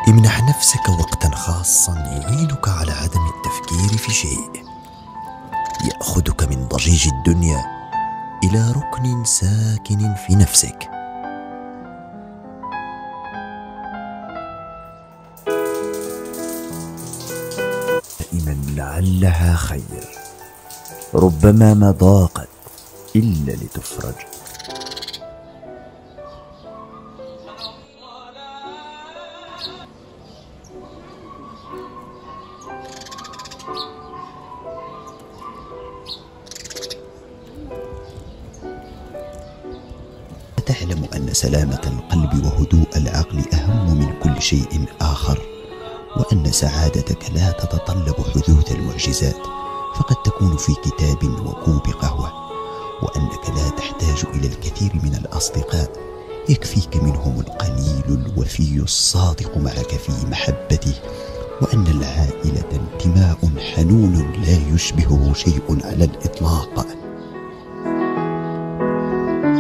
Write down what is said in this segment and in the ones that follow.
امنح نفسك وقتا خاصا يعينك على عدم التفكير في شيء، يأخذك من ضجيج الدنيا إلى ركن ساكن في نفسك. دائما لعلها خير، ربما ما ضاقت إلا لتفرج. تعلم أن سلامة القلب وهدوء العقل أهم من كل شيء آخر، وأن سعادتك لا تتطلب حدوث المعجزات، فقد تكون في كتاب وكوب قهوة، وأنك لا تحتاج إلى الكثير من الأصدقاء، يكفيك منهم القليل الوفي الصادق معك في محبته، وأن العائلة انتماء حنون لا يشبهه شيء على الإطلاق.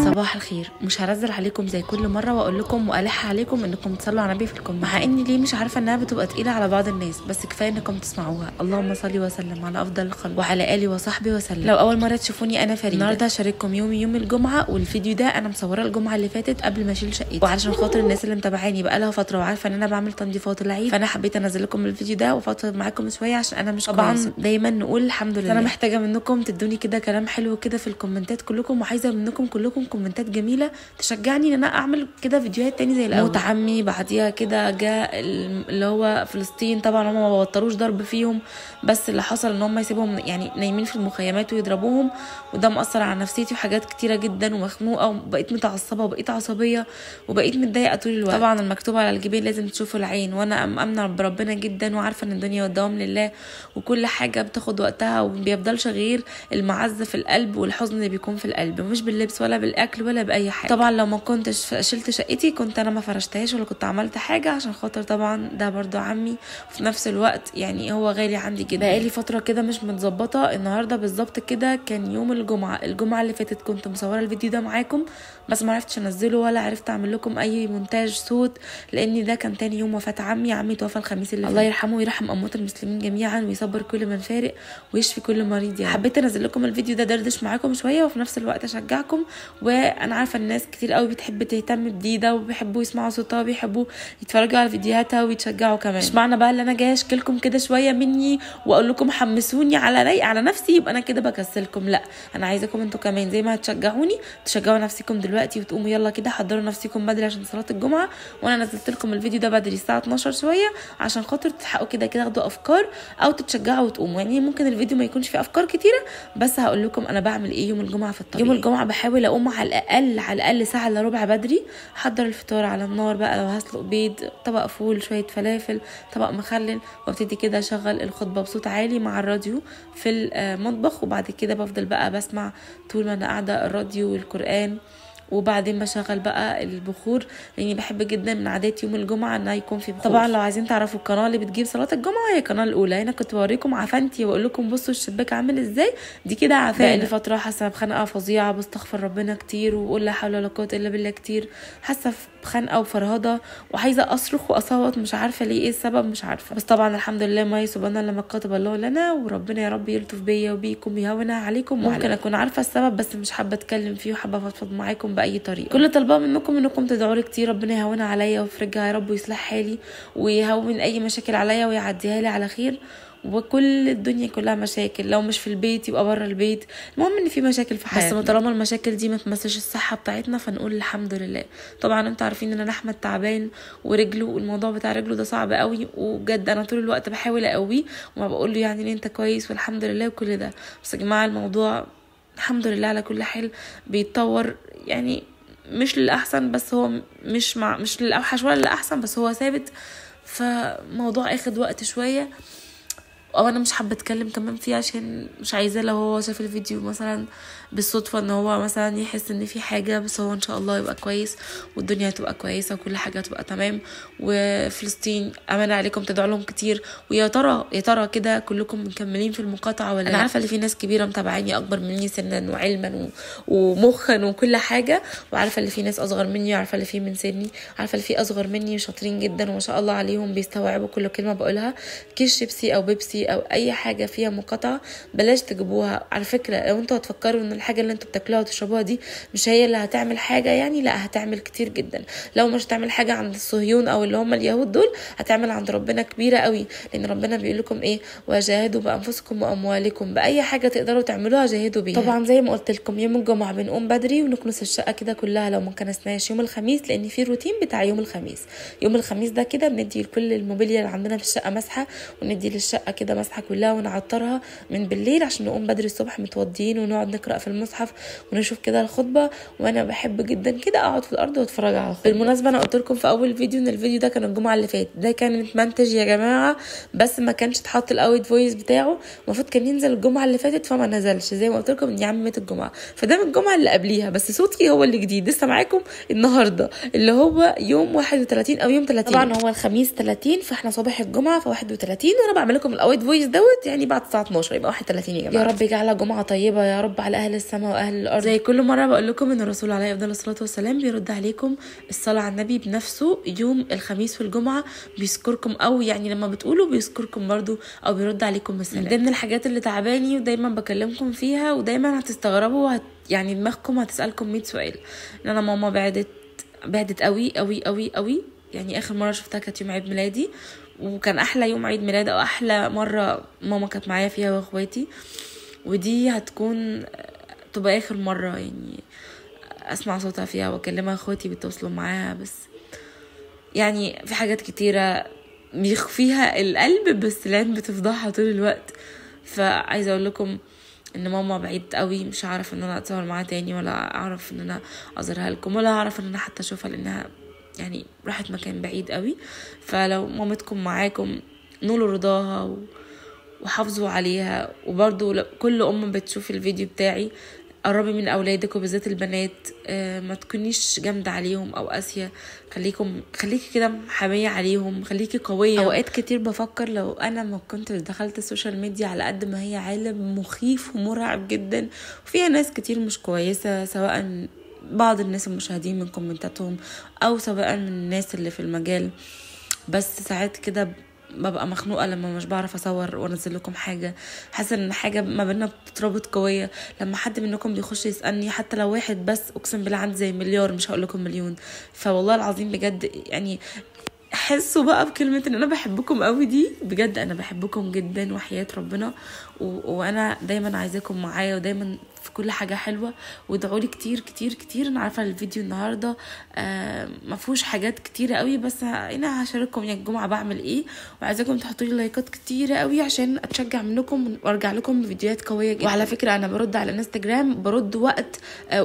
صباح الخير. مش هنزل عليكم زي كل مره واقول لكم والح عليكم انكم تصلوا على النبي في الكومنت، مع اني ليه مش عارفه انها بتبقى تقيله على بعض الناس، بس كفايه انكم تسمعوها. اللهم صل وسلم على افضل الخلق وعلى اله وصحبه وسلم. لو اول مره تشوفوني انا فريده، النهارده هشارككم يوم الجمعه، والفيديو ده انا مصوره الجمعه اللي فاتت قبل ما اشيل شقتي، وعلشان خاطر الناس اللي متابعاني بقالها فتره وعارفه ان انا بعمل تنظيفات العيد، فانا حبيت انزل لكم الفيديو ده وافضفض معاكم شويه، عشان انا مش طبعا كويسة. دايما نقول الحمد لله. انا محتاجه منكم تدوني كده كلام حلو كده في الكومنتات كلكم، وعايزه منكم كلكم كومنتات جميله تشجعني ان انا اعمل كده فيديوهات تاني زي الاول. موت عمي بعديها كده جاء اللي هو فلسطين، طبعا هم ما بطلوش ضرب فيهم، بس اللي حصل ان هم يسيبهم يعني نايمين في المخيمات ويضربوهم، وده مأثر على نفسيتي وحاجات كتيره جدا، ومخنوقه وبقيت متعصبه وبقيت عصبيه وبقيت متضايقه طول الوقت. طبعا المكتوب على الجبين لازم تشوفوا العين، وانا امنه بربنا جدا وعارفه ان الدنيا والدوام لله، وكل حاجه بتاخد وقتها، وما بيفضلش غير المعزه في القلب والحزن اللي بيكون في القلب، مش باللبس ولا بالاكل ولا باي حاجه. طبعا لو ما كنتش شلت شقتي كنت انا ما فرشتهاش ولا كنت عملت حاجه، عشان خاطر طبعا ده برضو عمي، وفي نفس الوقت يعني هو غالي عندي جدا. بقالي فتره كده مش متظبطه. النهارده بالظبط كده كان يوم الجمعه اللي فاتت كنت مصوره الفيديو ده معاكم، بس ما عرفتش انزله ولا عرفت اعمل لكم اي مونتاج صوت، لان ده كان تاني يوم وفاه عمي توفى الخميس اللي فات. الله يرحمه ويرحم اموات المسلمين جميعا، ويصبر كل من فارق ويشفي كل مريض يعني. حبيت انزل لكم الفيديو ده دردش معاكم شويه، وفي نفس الوقت اشجعكم، وانا عارفه الناس كتير قوي بتحب تهتم بديده، وبيحبوا يسمعوا صوتها، وبيحبوا يتفرجوا على فيديوهاتها ويتشجعوا كمان. مش معنى بقى ان انا جايه اشكلكم كده شويه مني واقول لكم حمسوني على رايق على نفسي يبقى انا كده بكسلكم، لا، انا عايزاكم انتوا كمان زي ما هتشجعوني تشجعوا نفسكم دلوقتي، وتقوموا يلا كده حضروا نفسكم بدري عشان صلاه الجمعه، وانا نزلت لكم الفيديو ده بدري الساعه 12 شويه، عشان خاطر تلحقوا كده تاخدوا افكار او تتشجعوا وتقوموا. يعني ممكن الفيديو ما يكونش فيه افكار كتيره، بس هقول لكم انا بعمل ايه يوم الجمعه في الطبيعي. يوم الجمعه بحاول اقوم على الاقل ساعه الا ربع بدري، احضر الفطار على النار بقى، لو هسلق بيض، طبق فول، شويه فلافل، طبق مخلل، وابتدي كده اشغل الخطبه بصوت عالي مع الراديو في المطبخ، وبعد كده بفضل بقى بسمع طول ما انا قاعده الراديو والقران، وبعدين بشغل بقى البخور، لاني بحب جدا من عادات يوم الجمعه ان يكون في بخور. طبعا لو عايزين تعرفوا القناه اللي بتجيب صلاه الجمعه هي القناه الاولى، هنا كنت بوريكم عفنتي واقول لكم بصوا الشباك عامل ازاي، دي كده عفانه. بقالي فتره حاسه بخنقه فظيعه، بستغفر ربنا كتير واقول لا حول ولا قوه الا بالله كتير، حاسه بخنقه وفرهده وعايزه اصرخ واصوت، مش عارفه ليه، ايه السبب مش عارفه، بس طبعا الحمد لله ما سبحان الله ما كتب الله لنا، وربنا يا رب يلطف بيا وبيكم ويهونها عليكم. ممكن اكون عارفه السبب بس مش حابه اتكلم فيه، وحابه افضفض معاكم باي طريقه. كل طلبه منكم انكم تدعوا لي كتير، ربنا يهونها عليا ويفرجها يا رب ويصلح حالي ويهون اي مشاكل عليا ويعديها لي على خير، وكل الدنيا كلها مشاكل، لو مش في البيت يبقى بره البيت، المهم ان في مشاكل في حياتنا، بس طالما المشاكل دي ما تمسش الصحه بتاعتنا فنقول الحمد لله. طبعا انتوا عارفين ان انا احمد تعبان ورجله، والموضوع بتاع رجله ده صعب قوي، وبجد انا طول الوقت بحاول اقويه وما بقول له يعني ان انت كويس والحمد لله وكل ده، بس يا جماعه الموضوع الحمد لله على كل حال بيتطور، يعني مش للاحسن، بس هو مش للاوحش ولا للاحسن، بس هو ثابت، فموضوع اخد وقت شويه، او انا مش حابه اتكلم كمان فيه عشان مش عايزاه لو هو شاف الفيديو مثلا بالصدفه ان هو مثلا يحس ان في حاجه، بس هو ان شاء الله يبقى كويس والدنيا هتبقى كويسه وكل حاجه هتبقى تمام. وفلسطين امانه عليكم تدعوا لهم كتير، ويا ترى يا ترى كده كلكم مكملين في المقاطعه ولا؟ انا عارفه ان في ناس كبيره متابعيني اكبر مني سنا وعلما ومخا وكل حاجه، وعارفه ان في ناس اصغر مني، وعارفه ان في من سني، عارفه ان في اصغر مني شاطرين جدا وما شاء الله عليهم بيستوعبوا كل كلمه بقولها. كيس شيبسي او بيبسي او اي حاجه فيها مقاطعه بلاش تجيبوها. على فكره لو انتوا هتفكروا ان الحاجه اللي انتوا بتاكلوها وتشربوها دي مش هي اللي هتعمل حاجه، يعني لا، هتعمل كتير جدا. لو مش هتعمل حاجه عند الصهيون او اللي هم اليهود دول، هتعمل عند ربنا كبيره قوي، لان ربنا بيقول لكم ايه؟ وجاهدوا بانفسكم واموالكم، باي حاجه تقدروا تعملوها جاهدوا بيها. طبعا زي ما قلت لكم يوم الجمعه بنقوم بدري ونكنس الشقه كده كلها لو ما كنسناش يوم الخميس، لان في روتين بتاع يوم الخميس. يوم الخميس ده كده بندي لكل الموبيليا اللي عندنا في الشقه مسحه، وندي للشقه كده مسحه كلها ونعطرها من بالليل عشان نقوم بدري الصبح متوضيين ونقعد نقرا في المصحف ونشوف كده الخطبه. وانا بحب جدا كده اقعد في الارض واتفرج على الخطبه. بالمناسبه انا قلت لكم في اول فيديو ان الفيديو ده كان الجمعه اللي فاتت، ده كان متمنتج يا جماعه بس ما كانش اتحط الاوت فويس بتاعه، المفروض كان ينزل الجمعه اللي فاتت فما نزلش زي ما قلت لكم ان يا عم مات الجمعه، فده من الجمعه اللي قبليها، بس صوتي هو اللي جديد لسه معاكم النهارده اللي هو يوم 31 او يوم 30. طبعا هو الخميس 30 فاحنا صباح الجمعه ف 31، وانا بعمل لكم الاوت فويس دوت يعني بعد الساعه 12 يبقى 31 يا جماعه. يا رب يجعلها جمعه طيبه يا رب على اهل السماء واهل الارض. زي كل مره بقول لكم ان الرسول عليه افضل الصلاه والسلام بيرد عليكم الصلاه على النبي بنفسه يوم الخميس والجمعه، بيذكركم او يعني لما بتقولوا بيذكركم برضو او بيرد عليكم بالسلام. من ضمن الحاجات اللي تعباني ودايما بكلمكم فيها ودايما هتستغربوا يعني دماغكم هتسالكم 100 سؤال، ان انا ماما بعدت قوي قوي قوي قوي. يعني اخر مره شفتها كانت يوم عيد ميلادي، وكان احلى يوم عيد ميلاد او احلى مره ماما كانت معايا فيها واخواتي، ودي هتكون تبقى اخر مره يعني اسمع صوتها فيها واكلمها. اخواتي بيتواصلوا معاها بس يعني في حاجات كتيره بيخفيها القلب بس العين بتفضحها طول الوقت. فعايزه اقول لكم ان ماما بعيد قوي، مش هعرف ان انا اتصور معاها تاني ولا اعرف ان انا اظهرها لكم ولا اعرف ان انا حتى اشوفها لانها يعني راحت مكان بعيد قوي. فلو مامتكم معاكم نولوا رضاها وحافظوا عليها. وبرضو كل بتشوف الفيديو بتاعي قربي من اولادك وبالذات البنات، ما تكونيش جامده عليهم او قاسيه، خليكي كده حاميه عليهم، خليكي قويه. اوقات كتير بفكر لو انا ما كنت دخلت السوشيال ميديا على قد ما هي عالم مخيف ومرعب جدا وفيها ناس كتير مش كويسه، سواء بعض الناس المشاهدين من كومنتاتهم او سواء من الناس اللي في المجال، بس ساعات كده ببقى مخنوقه لما مش بعرف اصور وانزل لكم حاجه، حاسه ان حاجه ما بيننا بتربط قويه. لما حد منكم بيخش يسالني حتى لو واحد بس، اقسم بالله عندي زي مليار مش هقول لكم مليون. فوالله العظيم بجد يعني حسوا بقى بكلمه ان انا بحبكم قوي دي، بجد انا بحبكم جدا وحياه ربنا، وانا دايما عايزاكم معايا ودايما في كل حاجه حلوه، وادعوا لي كتير كتير كتير. انا عارفه الفيديو النهارده ما فيهوش حاجات كتيره قوي، بس انا هشارككم يا الجمعه بعمل ايه، وعايزاكم تحطوا لي لايكات كتيره قوي عشان اتشجع منكم وارجع لكم بفيديوهات قويه جدا. وعلى فكره انا برد على الانستجرام، برد وقت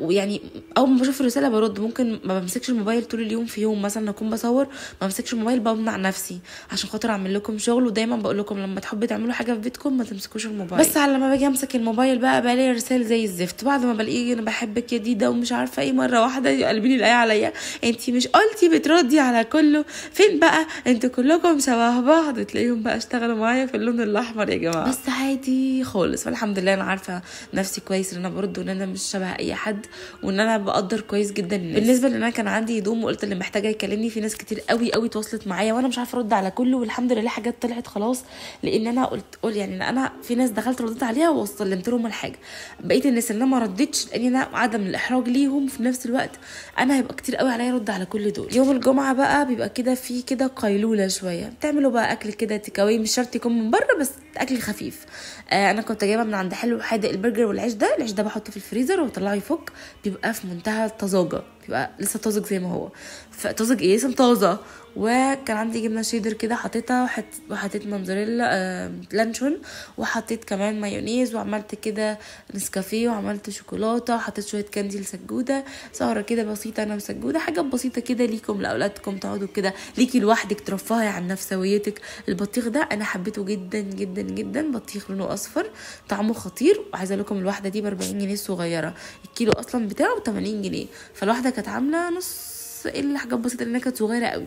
يعني اول ما بشوف الرساله برد. ممكن ما بمسكش الموبايل طول اليوم، في يوم مثلا اكون بصور ما بمسكش الموبايل، بمنع نفسي عشان خاطر اعمل لكم شغل. ودايما بقول لكم لما تحبوا تعملوا حاجه في بيتكم ما تمسكوش الموبايل. بس على لما باجي امسك الموبايل بقى بلاقي رسائل زي الزفت، بعد ما بلاقي انا بحبك يا ديدا ومش عارفه ايه، مره واحده يقلبي لي الايه عليا، انتي مش قلتي بتردي على كله؟ فين بقى انتوا كلكم شبه بعض. تلاقيهم بقى اشتغلوا معايا في اللون الاحمر يا جماعه، بس عادي خالص. فالحمد لله انا عارفه نفسي كويس ان انا برد وان انا مش شبه اي حد، وان انا بقدر كويس جدا الناس. بالنسبه لان انا كان عندي هدوم وقلت اللي محتاجه يكلمني، في ناس كتير قوي قوي تواصلت معايا وانا مش عارفه ارد على كله، والحمد لله حاجات طلعت خلاص، لان انا قلت يعني انا في ناس دخلت رديت عليها وسلمت لهم الحاجه. بقيت الناس اللي ما ردتش لان انا عدم الاحراج ليهم، في نفس الوقت انا هيبقى كتير قوي عليا ارد على كل دول. يوم الجمعه بقى بيبقى كده في كده قيلوله شويه، بتعملوا بقى اكل كده تيكاوي، مش شرط يكون من بره بس اكل خفيف. انا كنت جايبه من عند حلو حادق البرجر والعيش ده، العيش ده بحطه في الفريزر وبطلعه يفك، بيبقى في منتهى الطازجه، بيبقى لسه طازج زي ما هو، فطازج ايه لسه طازه. وكان عندي جبنه شيدر كده حطيتها، وحطيت موزاريلا لانشون، وحطيت كمان مايونيز، وعملت كده نسكافيه، وعملت شوكولاته، وحطيت شويه كاندي لسجوده، سهره كده بسيطه انا وسجوده، حاجه بسيطه كده ليكم لاولادكم تقعدوا كده ليكي لوحدك ترفهي عن نفسويتك. البطيخ ده انا حبيته جدا جدا جدا، بطيخ لونه اصفر طعمه خطير. وعايزه لكم الواحده دي ب 40 جنيه صغيره، الكيلو اصلا بتاعه ب 80 جنيه، فالواحده كانت عامله نص الا حاجات بسيطه لانها كانت صغيره قوي.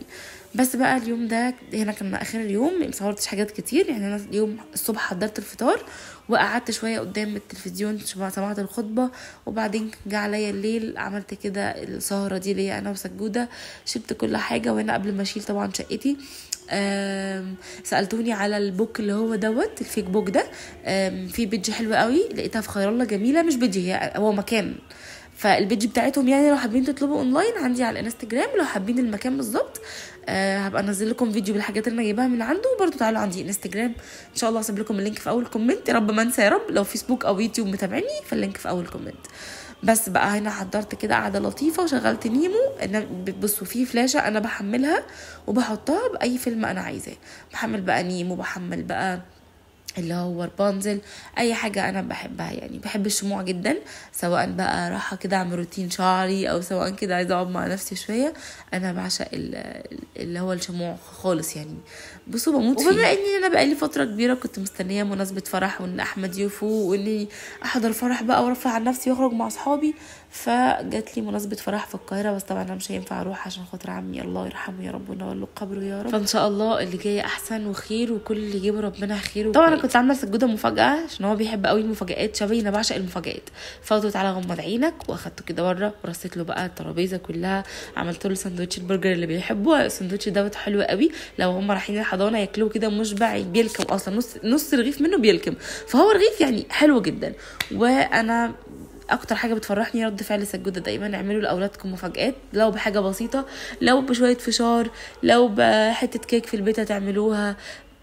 بس بقى اليوم ده هنا كان اخر اليوم، مصورتش حاجات كتير يعني. انا اليوم الصبح حضرت الفطار وقعدت شويه قدام التلفزيون سمعت الخطبه، وبعدين جه عليا الليل عملت كده السهره دي ليا انا وسجوده، شلت كل حاجه. وانا قبل ما اشيل طبعا شقتي سالتوني على البوك اللي هو دوت الفيك بوك ده، في بيدج حلوه قوي لقيتها في خير الله جميله، مش بيدج هو مكان، فالبيدج بتاعتهم يعني لو حابين تطلبوا اونلاين عندي على الانستجرام، لو حابين المكان بالظبط هبقى انزل لكم فيديو بالحاجات اللي انا جايباها من عنده. وبرده تعالوا عندي انستجرام ان شاء الله، هسيب لكم اللينك في اول كومنت، يا رب ما انسى يا رب. لو فيسبوك او يوتيوب متابعني فاللينك في اول كومنت. بس بقى هنا حضرت كده قعده لطيفه وشغلت نيمو. بصوا في فلاشه انا بحملها وبحطها باي فيلم انا عايزاه، بحمل بقى نيمو، بحمل بقى اللي هو رابنزل، اي حاجه انا بحبها يعني. بحب الشموع جدا، سواء بقى راحه كده اعمل روتين شعري او سواء كده عايزه اقعد مع نفسي شويه، انا بعشق اللي هو الشموع خالص يعني. بصوا بموت فيه. وبما اني انا بقالي فتره كبيره كنت مستنيه مناسبه فرح وان احمد يفوق واني احضر فرح بقى وارفع عن نفسي واخرج مع اصحابي، فجات لي مناسبه فرح في القاهره، بس طبعا انا مش هينفع اروح عشان خاطر عمي الله يرحمه يا رب ونور له قبره يا رب. فان شاء الله اللي جاي احسن وخير، وكل اللي يجيبه ربنا خير. طبعا انا كنت عامله سجوده مفاجاه عشان هو بيحب قوي المفاجآت شبهي، انا بعشق المفاجآت. فقلت تعالى غمض عينك، واخدته كده بره ورصيت له بقى الترابيزه كلها، عملت له ساندوتش البرجر اللي بيحبه. الساندوتش دوت حلو قوي، لو هم رايحين الحضانه ياكلوه كده مشبع، بيلكم اصلا نص رغيف منه بيلكم، فهو رغيف يعني حلو جدا. وانا اكتر حاجه بتفرحني رد فعل سجوده دايما. اعملوا لاولادكم مفاجآت، لو بحاجه بسيطه، لو بشويه فشار، لو بحته كيك في البيت هتعملوها،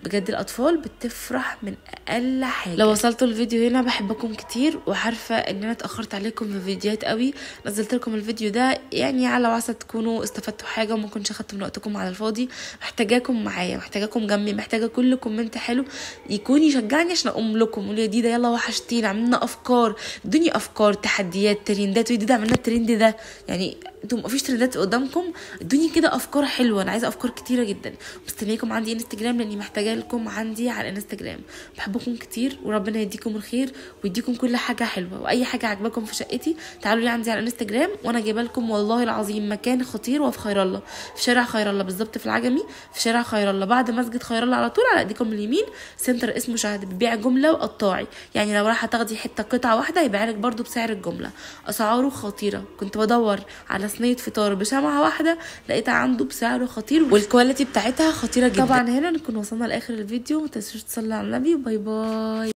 بجد الاطفال بتفرح من اقل حاجه. لو وصلتوا الفيديو هنا بحبكم كتير، وعارفه ان انا اتاخرت عليكم في فيديوهات قوي، نزلت لكم الفيديو ده يعني على وعسى تكونوا استفدتوا حاجه وما كنتش اخدت من وقتكم على الفاضي. محتاجاكم معايا، محتاجاكم جنبي، محتاجه كل كومنت حلو يكون يشجعني عشان اقوم لكم قولوا يا ديدا يلا وحشتينا، عملنا افكار، ادوني افكار، تحديات، ترندات. وديدا عملنا الترند ده يعني، انتم مفيش ترندات قدامكم، ادوني كده افكار حلوه، انا عايزه افكار كتيره جدا. مستنياكم عندي انستجرام لاني محتاجه لكم عندي على الانستجرام. بحبكم كتير وربنا يديكم الخير ويديكم كل حاجه حلوه، واي حاجه عجبكم في شقتي تعالوا لي عندي على الانستجرام، وانا جايبه لكم والله العظيم مكان خطير، وفي خير الله، في شارع خير الله بالظبط، في العجمي، في شارع خير الله بعد مسجد خير الله على طول، على ايديكم اليمين سنتر اسمه شهد، بيبيع جمله وقطاعي، يعني لو رايحه تاخدي حته قطعه واحده يبيع لك برده بسعر الجمله. اسعاره خطيره، كنت بدور على صينيه فطار بشمعه واحده لقيتها عنده بسعر خطير، والكواليتي بتاعتها خطيره جدا. طبعا هنا نكون وصلنا لاخر الفيديو، ما تنسوش تصلوا على النبي، وباي باي.